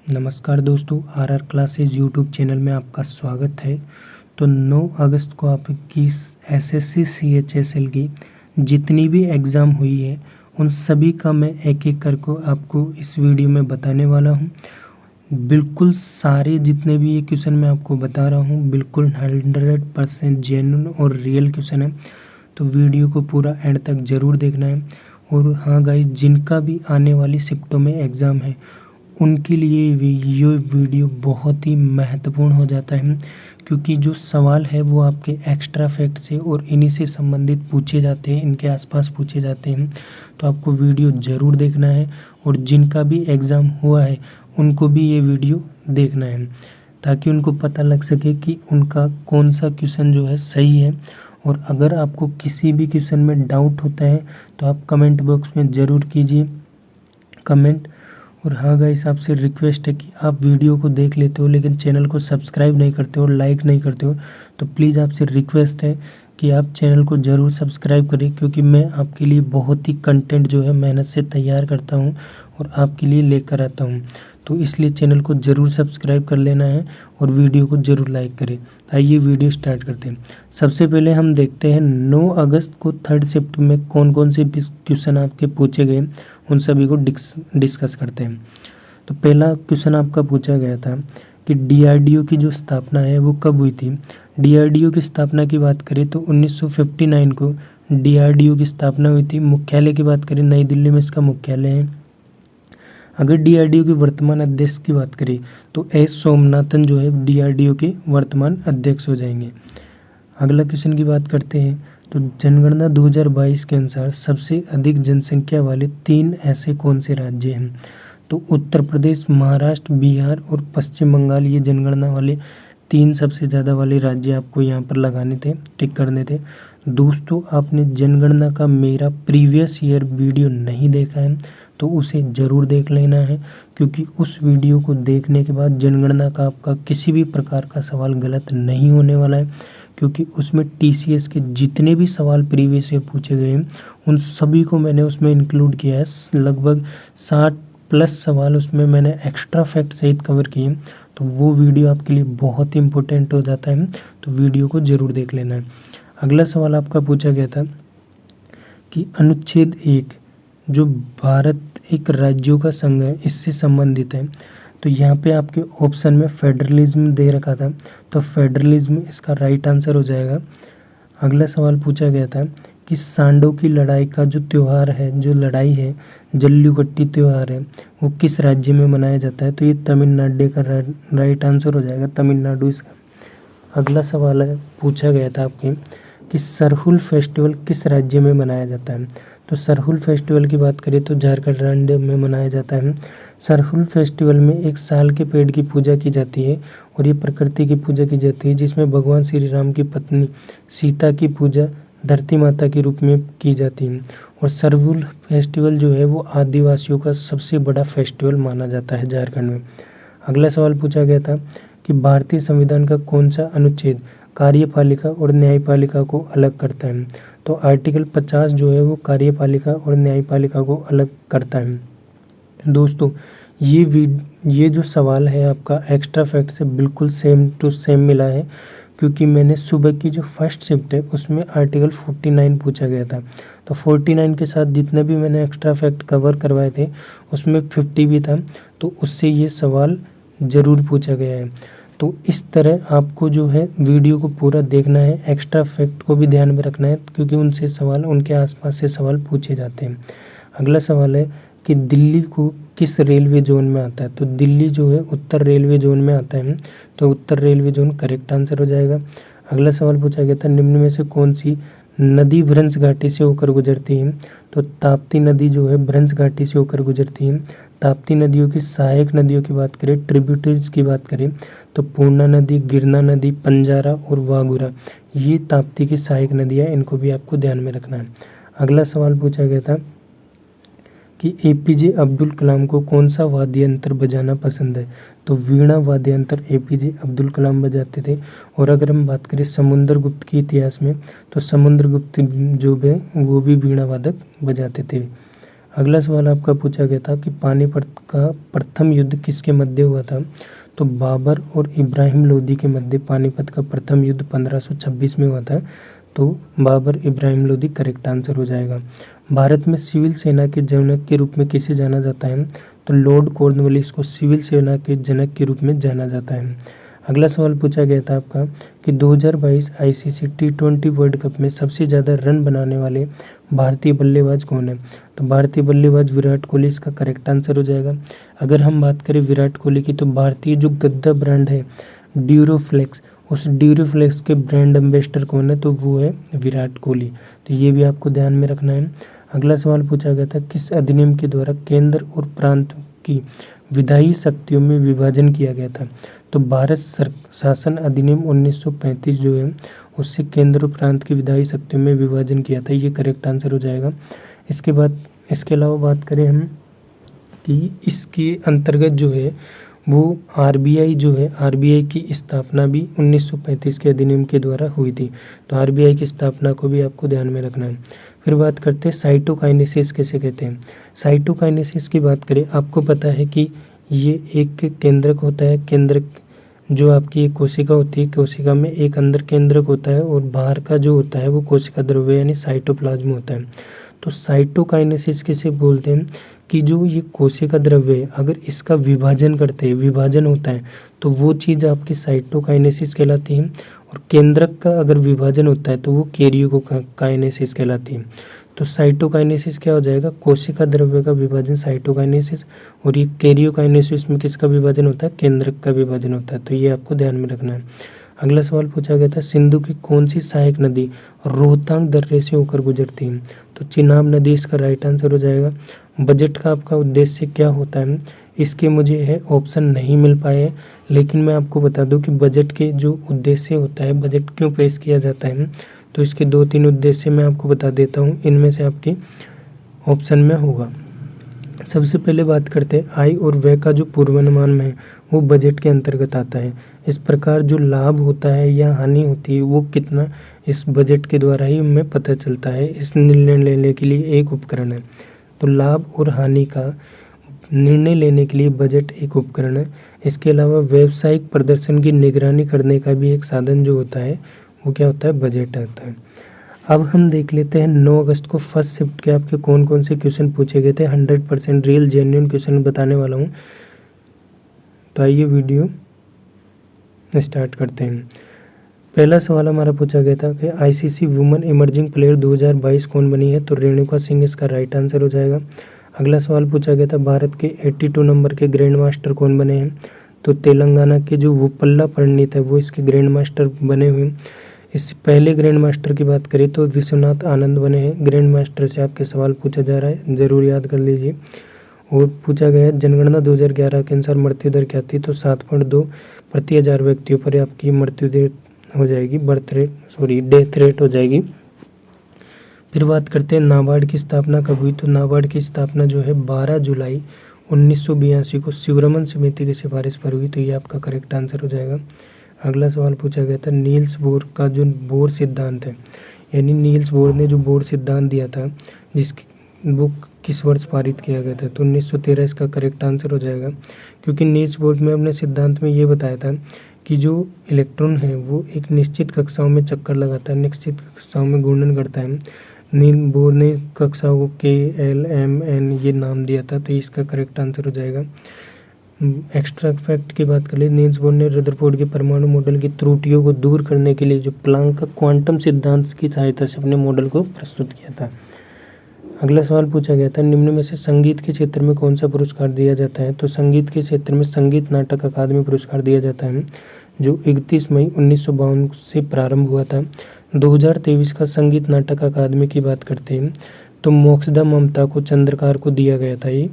नमस्कार दोस्तों, RR classes YouTube channel में आपका स्वागत है। तो 9 अगस्त को आपकी एसएससी सीएचएसएल की जितनी भी एग्ज़ाम हुई है उन सभी का मैं एक एक करके आपको इस वीडियो में बताने वाला हूं। बिल्कुल सारे जितने भी ये क्वेश्चन मैं आपको बता रहा हूं बिल्कुल 100% जेन्युइन और रियल क्वेश्चन है। तो वीडियो को पूरा एंड तक ज़रूर देखना है। और हाँ गाइस, जिनका भी आने वाली शिफ्टों में एग्ज़ाम है उनके लिए ये वीडियो बहुत ही महत्वपूर्ण हो जाता है, क्योंकि जो सवाल है वो आपके एक्स्ट्रा फैक्ट से और इन्हीं से संबंधित पूछे जाते हैं, इनके आसपास पूछे जाते हैं। तो आपको वीडियो ज़रूर देखना है और जिनका भी एग्ज़ाम हुआ है उनको भी ये वीडियो देखना है, ताकि उनको पता लग सके कि उनका कौन सा क्वेश्चन जो है सही है। और अगर आपको किसी भी क्वेश्चन में डाउट होता है तो आप कमेंट बॉक्स में ज़रूर कीजिए कमेंट। और हाँ गाइस, आपसे रिक्वेस्ट है कि आप वीडियो को देख लेते हो लेकिन चैनल को सब्सक्राइब नहीं करते हो, लाइक नहीं करते हो, तो प्लीज़ आपसे रिक्वेस्ट है कि आप चैनल को ज़रूर सब्सक्राइब करें, क्योंकि मैं आपके लिए बहुत ही कंटेंट जो है मेहनत से तैयार करता हूँ और आपके लिए लेकर आता हूँ। तो इसलिए चैनल को ज़रूर सब्सक्राइब कर लेना है और वीडियो को ज़रूर लाइक करें। आइए वीडियो स्टार्ट करते हैं। सबसे पहले हम देखते हैं 9 अगस्त को थर्ड शिफ्ट में कौन कौन से क्वेश्चन आपके पूछे गए, उन सभी को डिस्कस करते हैं। तो पहला क्वेश्चन आपका पूछा गया था कि डीआरडीओ की जो स्थापना है वो कब हुई थी। डीआरडीओ की स्थापना की बात करें तो 1959 को डीआरडीओ की स्थापना हुई थी। मुख्यालय की बात करें, नई दिल्ली में इसका मुख्यालय है। अगर डीआरडीओ के वर्तमान अध्यक्ष की बात करें तो एस सोमनाथन जो है डीआरडीओ के वर्तमान अध्यक्ष हो जाएंगे। अगला क्वेश्चन की बात करते हैं। तो जनगणना 2022 के अनुसार सबसे अधिक जनसंख्या वाले 3 ऐसे कौन से राज्य हैं। तो उत्तर प्रदेश, महाराष्ट्र, बिहार और पश्चिम बंगाल, ये जनगणना वाले 3 सबसे ज़्यादा वाले राज्य आपको यहाँ पर लगाने थे, टिक करने थे। दोस्तों, आपने जनगणना का मेरा प्रीवियस ईयर वीडियो नहीं देखा है तो उसे ज़रूर देख लेना है, क्योंकि उस वीडियो को देखने के बाद जनगणना का आपका किसी भी प्रकार का सवाल गलत नहीं होने वाला है, क्योंकि उसमें टीसीएस के जितने भी सवाल प्रीवियस ईयर पूछे गए हैं उन सभी को मैंने उसमें इंक्लूड किया है। लगभग 60+ सवाल उसमें मैंने एक्स्ट्रा फैक्ट सहित कवर किए, तो वो वीडियो आपके लिए बहुत ही इंपॉर्टेंट हो जाता है, तो वीडियो को ज़रूर देख लेना है। अगला सवाल आपका पूछा गया था कि अनुच्छेद 1 जो भारत एक राज्यों का संघ है इससे संबंधित है। तो यहाँ पे आपके ऑप्शन में फेडरलिज्म दे रखा था, तो फेडरलिज्म इसका राइट आंसर हो जाएगा। अगला सवाल पूछा गया था कि सांडों की लड़ाई का जो त्यौहार है, जो लड़ाई है, जल्लीकट्टी त्यौहार है, वो किस राज्य में मनाया जाता है। तो ये तमिलनाडु का राइट आंसर हो जाएगा, तमिलनाडु इसका। अगला सवाल है पूछा गया था आपके कि सरहुल फेस्टिवल किस राज्य में मनाया जाता है। तो सरहुल फेस्टिवल की बात करें तो झारखंड में मनाया जाता है। सरहुल फेस्टिवल में एक साल के पेड़ की पूजा की जाती है और ये प्रकृति की पूजा की जाती है, जिसमें भगवान श्री राम की पत्नी सीता की पूजा धरती माता के रूप में की जाती है। और सरहुल फेस्टिवल जो है वो आदिवासियों का सबसे बड़ा फेस्टिवल माना जाता है झारखंड में। अगला सवाल पूछा गया था कि भारतीय संविधान का कौन सा अनुच्छेद कार्यपालिका और न्यायपालिका को अलग करता है। तो आर्टिकल 50 जो है वो कार्यपालिका और न्यायपालिका को अलग करता है। दोस्तों, ये जो सवाल है आपका एक्स्ट्रा फैक्ट से बिल्कुल सेम टू सेम मिला है, क्योंकि मैंने सुबह की जो फर्स्ट शिफ्ट है उसमें आर्टिकल 49 पूछा गया था। तो 49 के साथ जितने भी मैंने एक्स्ट्रा फैक्ट कवर करवाए थे उसमें 50 भी था, तो उससे ये सवाल ज़रूर पूछा गया है। तो इस तरह आपको जो है वीडियो को पूरा देखना है, एक्स्ट्रा फैक्ट को भी ध्यान में रखना है, क्योंकि उनसे सवाल, उनके आसपास से सवाल पूछे जाते हैं। अगला सवाल है कि दिल्ली को किस रेलवे जोन में आता है। तो दिल्ली जो है उत्तर रेलवे जोन में आता है, तो उत्तर रेलवे जोन करेक्ट आंसर हो जाएगा। अगला सवाल पूछा गया था निम्न में से कौन सी नदी भ्रंश घाटी से होकर गुजरती है। तो ताप्ती नदी जो है भ्रंश घाटी से होकर गुजरती है। ताप्ती नदियों की सहायक नदियों की बात करें, ट्रिब्यूटरीज की बात करें, तो पूर्णा नदी, गिरना नदी, पंजारा और वागुरा, ये ताप्ती की सहायक नदियाँ, इनको भी आपको ध्यान में रखना है। अगला सवाल पूछा गया था कि एपीजे अब्दुल कलाम को कौन सा वाद्य यंत्र बजाना पसंद है। तो वीणा वाद्य यंत्र एपीजे अब्दुल कलाम बजाते थे। और अगर हम बात करें समुद्रगुप्त के इतिहास में, तो समुद्रगुप्त जो है वो भी वीणा वादक बजाते थे। अगला सवाल आपका पूछा गया था कि पानीपत का प्रथम युद्ध किसके मध्य हुआ था। तो बाबर और इब्राहिम लोदी के मध्य पानीपत का प्रथम युद्ध 1526 में हुआ था। तो बाबर इब्राहिम लोदी करेक्ट आंसर हो जाएगा। भारत में सिविल सेना के जनक के रूप में किसे जाना जाता है। तो लॉर्ड कॉर्नवालिस को सिविल सेना के जनक के रूप में जाना जाता है। अगला सवाल पूछा गया था आपका कि 2022 आईसीसी T20 वर्ल्ड कप में सबसे ज़्यादा रन बनाने वाले भारतीय बल्लेबाज कौन है। तो भारतीय बल्लेबाज विराट कोहली इसका करेक्ट आंसर हो जाएगा। अगर हम बात करें विराट कोहली की, तो भारतीय जो गद्दा ब्रांड है ड्यूरोफ्लेक्स, उस ड्यूरोफ्लेक्स के ब्रांड एम्बेसडर कौन है। तो वो है विराट कोहली। तो ये भी आपको ध्यान में रखना है। अगला सवाल पूछा गया था किस अधिनियम के द्वारा केंद्र और प्रांत की विधायी शक्तियों में विभाजन किया गया था। तो भारत शासन अधिनियम 1935 जो है उससे केंद्र और प्रांत की विधायी शक्तियों में विभाजन किया था। ये करेक्ट आंसर हो जाएगा। इसके अलावा बात करें हम कि इसके अंतर्गत जो है वो आरबीआई जो है, आरबीआई की स्थापना भी 1935 के अधिनियम के द्वारा हुई थी। तो आरबीआई की स्थापना को भी आपको ध्यान में रखना है। फिर बात करते हैं साइटोकाइनेसिस किसे कहते हैं। साइटोकाइनेसिस की बात करें, आपको पता है कि ये एक केंद्रक होता है। केंद्रक जो आपकी एक कोशिका होती है, कोशिका में एक अंदर केंद्रक होता है और बाहर का जो होता है वो कोशिका द्रव्य यानी साइटोप्लाज्म होता है। तो साइटोकाइनेसिस किसे बोलते हैं कि जो ये कोशिका द्रव्य है अगर इसका विभाजन करते हैं, विभाजन होता है, तो वो चीज़ आपकी साइटोकाइनेसिस कहलाती है। और केंद्रक का अगर विभाजन होता है तो वो कैरियोकाइनेसिस कहलाती है। तो साइटोकाइनेसिस क्या हो जाएगा, कोशिका द्रव्य का विभाजन साइटोकाइनेसिस, और ये कैरियोकाइनेसिस में किसका विभाजन होता है, केंद्रक का विभाजन होता है। तो ये आपको ध्यान में रखना है। अगला सवाल पूछा गया था सिंधु की कौन सी सहायक नदी रोहतांग दर्रे से होकर गुजरती है। तो चिनाब नदी इसका राइट आंसर हो जाएगा। बजट का आपका उद्देश्य क्या होता है, इसके मुझे है ऑप्शन नहीं मिल पाए हैं, लेकिन मैं आपको बता दूं कि बजट के जो उद्देश्य होता है, बजट क्यों पेश किया जाता है, तो इसके 2-3 उद्देश्य मैं आपको बता देता हूँ। इनमें से आपकी ऑप्शन में होगा। सबसे पहले बात करते हैं आय और व्यय का जो पूर्वानुमान है वो बजट के अंतर्गत आता है। इस प्रकार जो लाभ होता है या हानि होती है वो कितना इस बजट के द्वारा ही हमें पता चलता है। इस निर्णय लेने के लिए एक उपकरण है। तो लाभ और हानि का निर्णय लेने के लिए बजट एक उपकरण है। इसके अलावा व्यावसायिक प्रदर्शन की निगरानी करने का भी एक साधन जो होता है वो क्या होता है, बजट आता है। अब हम देख लेते हैं 9 अगस्त को फर्स्ट शिफ्ट के आपके कौन कौन से क्वेश्चन पूछे गए थे। 100% रियल जेन्युइन क्वेश्चन बताने वाला हूँ। तो आइए वीडियो स्टार्ट करते हैं। पहला सवाल हमारा पूछा गया था कि आईसीसी वुमेन इमर्जिंग प्लेयर 2022 कौन बनी है। तो रेणुका सिंह इसका राइट आंसर हो जाएगा। अगला सवाल पूछा गया था भारत के 82 नंबर के ग्रैंड मास्टर कौन बने हैं। तो तेलंगाना के जो वुपल्ला परिणीत है वो इसके ग्रैंड मास्टर बने हुए। इस पहले ग्रैंड मास्टर की बात करें तो विश्वनाथ आनंद बने हैं। ग्रैंड मास्टर से आपके सवाल पूछा जा रहा है, ज़रूर याद कर लीजिए। और पूछा गया है जनगणना 2011 के अनुसार मृत्यु दर क्या थी। तो 7.2 प्रति 1000 व्यक्तियों पर आपकी मृत्यु दर हो जाएगी, डेथ रेट हो जाएगी। फिर बात करते हैं नाबार्ड की स्थापना कब हुई। तो नाबार्ड की स्थापना जो है 12 जुलाई 1982 को शिवरमन समिति की सिफारिश पर हुई। तो ये आपका करेक्ट आंसर हो जाएगा। अगला सवाल पूछा गया था नील्स बोर का जो बोर सिद्धांत है, यानी नील्स बोर ने जो बोर सिद्धांत दिया था वो किस वर्ष पारित किया गया था। तो 1913 इसका करेक्ट आंसर हो जाएगा। क्योंकि नील्स बोर ने अपने सिद्धांत में ये बताया था कि जो इलेक्ट्रॉन है वो एक निश्चित कक्षाओं में चक्कर लगाता है, निश्चित कक्षाओं में घूर्णन करता है। नील्स बोर ने कक्षाओं को K-L-M-N ये नाम दिया था। तो इसका करेक्ट आंसर हो जाएगा। एक्स्ट्रा फैक्ट की बात करें, नील्स बोर ने रदरफोर्ड के परमाणु मॉडल की त्रुटियों को दूर करने के लिए जो प्लांक का क्वांटम सिद्धांत की सहायता से अपने मॉडल को प्रस्तुत किया था। अगला सवाल पूछा गया था निम्न में से संगीत के क्षेत्र में कौन सा पुरस्कार दिया जाता है। तो संगीत के क्षेत्र में संगीत नाटक अकादमी पुरस्कार दिया जाता है, जो 31 मई 1952 से प्रारंभ हुआ था। 2023 का संगीत नाटक अकादमी की बात करते हैं तो मोक्षदा ममता को चंद्रकार को दिया गया था ये।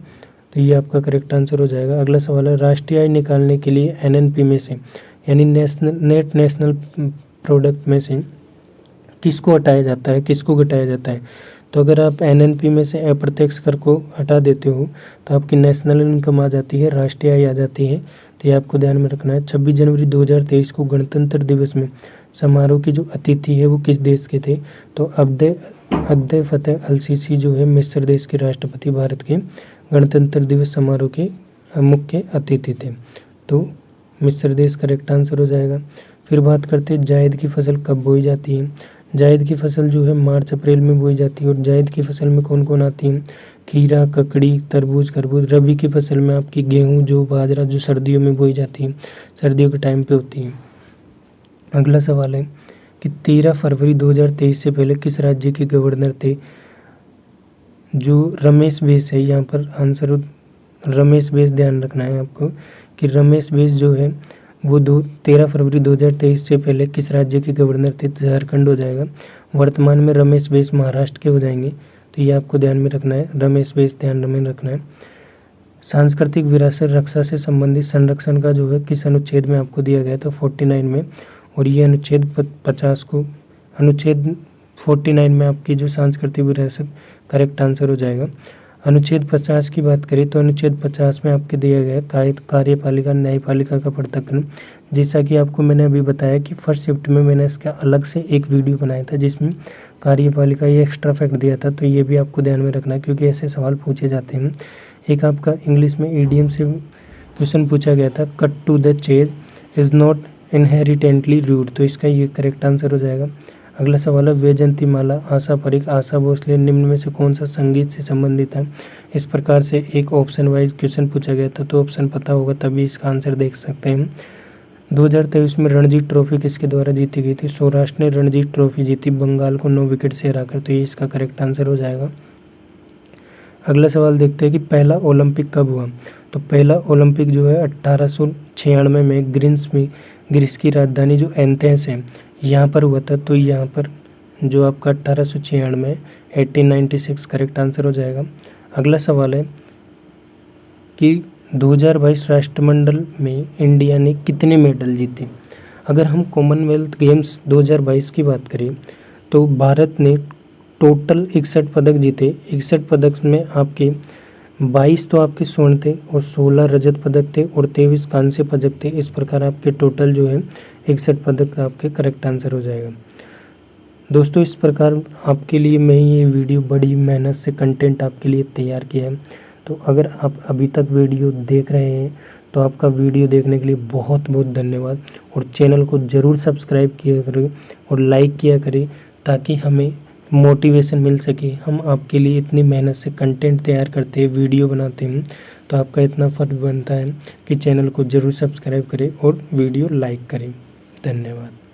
तो ये आपका करेक्ट आंसर हो जाएगा। अगला सवाल है राष्ट्रीय आय निकालने के लिए एनएनपी में से यानी नेट नेशनल प्रोडक्ट में से किसको हटाया जाता है, किसको घटाया जाता है। तो अगर आप एनएनपी में से अप्रत्यक्ष कर को हटा देते हो तो आपकी नेशनल इनकम आ जाती है, राष्ट्रीय आय आ जाती है। तो ये आपको ध्यान में रखना है। 26 जनवरी 2023 को गणतंत्र दिवस में समारोह के जो अतिथि है वो किस देश के थे? तो अब्दे फतेह अल सीसी जो है मिस्र देश के राष्ट्रपति भारत के गणतंत्र दिवस समारोह के मुख्य अतिथि थे। तो मिस्र देश करेक्ट आंसर हो जाएगा। फिर बात करते हैं जायद की फसल कब बोई जाती है। जायद की फसल जो है मार्च अप्रैल में बोई जाती है। और जायद की फसल में कौन कौन आती है? खीरा, ककड़ी, तरबूज, खरबूज। रबी की फसल में आपकी गेहूँ, जो बाजरा, जो सर्दियों में बोई जाती है, सर्दियों के टाइम पे होती है। अगला सवाल है कि 13 फरवरी 2023 से पहले किस राज्य के गवर्नर थे? जो रमेश बैस है, यहाँ पर आंसर रमेश बैस ध्यान रखना है आपको कि रमेश बैस जो है वो 13 फरवरी 2023 से पहले किस राज्य के गवर्नर थे? झारखंड हो जाएगा। वर्तमान में रमेश बैस महाराष्ट्र के हो जाएंगे। तो ये आपको ध्यान में रखना है, रमेश बैस ध्यान में रखना है। सांस्कृतिक विरासत रक्षा से संबंधित संरक्षण का जो है किस अनुच्छेद में आपको दिया गया? तो 49 में। और ये अनुच्छेद 50 को, अनुच्छेद 49 में आपकी जो सांस्कृतिक विरासत करेक्ट आंसर हो जाएगा। अनुच्छेद 50 की बात करें तो अनुच्छेद 50 में आपके दिया गया कार्यपालिका न्यायपालिका का पृथक्करण। जैसा कि आपको मैंने अभी बताया कि फर्स्ट शिफ्ट में मैंने इसका अलग से एक वीडियो बनाया था जिसमें कार्यपालिका ये एक्स्ट्रा फैक्ट दिया था। तो ये भी आपको ध्यान में रखना है क्योंकि ऐसे सवाल पूछे जाते हैं। एक आपका इंग्लिश में ईडीएम से क्वेश्चन पूछा गया था, cut to the chase is not inherently rude. तो इसका ये करेक्ट आंसर हो जाएगा। अगला सवाल है वैजयंती माला, आशा परीख, आशा भोसले निम्न में से कौन सा संगीत से संबंधित है? इस प्रकार से एक ऑप्शन वाइज क्वेश्चन पूछा गया था। तो ऑप्शन पता होगा तभी इसका आंसर देख सकते हैं। 2023 में रणजी ट्रॉफी किसके द्वारा जीती गई थी? सौराष्ट्र ने रणजी ट्रॉफी जीती बंगाल को 9 विकेट से हराकर। तो ये इसका करेक्ट आंसर हो जाएगा। अगला सवाल देखते हैं कि पहला ओलंपिक कब हुआ? तो पहला ओलंपिक जो है 1896 में ग्रीस की राजधानी जो एथेंस है यहाँ पर हुआ था। तो यहाँ पर जो आपका 1896 1896 करेक्ट आंसर हो जाएगा। अगला सवाल है कि 2022 राष्ट्रमंडल में इंडिया ने कितने मेडल जीते? अगर हम कॉमनवेल्थ गेम्स 2022 की बात करें तो भारत ने टोटल 61 पदक जीते। 61 पदक में आपके 22 तो आपके स्वर्ण थे और 16 रजत पदक थे और 23 कांस्य पदक थे। इस प्रकार आपके टोटल जो है 61 पदक आपके करेक्ट आंसर हो जाएगा। दोस्तों इस प्रकार आपके लिए मैं ये वीडियो बड़ी मेहनत से कंटेंट आपके लिए तैयार किया है। तो अगर आप अभी तक वीडियो देख रहे हैं तो आपका वीडियो देखने के लिए बहुत बहुत धन्यवाद। और चैनल को ज़रूर सब्सक्राइब किया करें और लाइक किया करें ताकि हमें मोटिवेशन मिल सके। हम आपके लिए इतनी मेहनत से कंटेंट तैयार करते हैं, वीडियो बनाते हैं, तो आपका इतना फर्ज बनता है कि चैनल को ज़रूर सब्सक्राइब करें और वीडियो लाइक करें। धन्यवाद।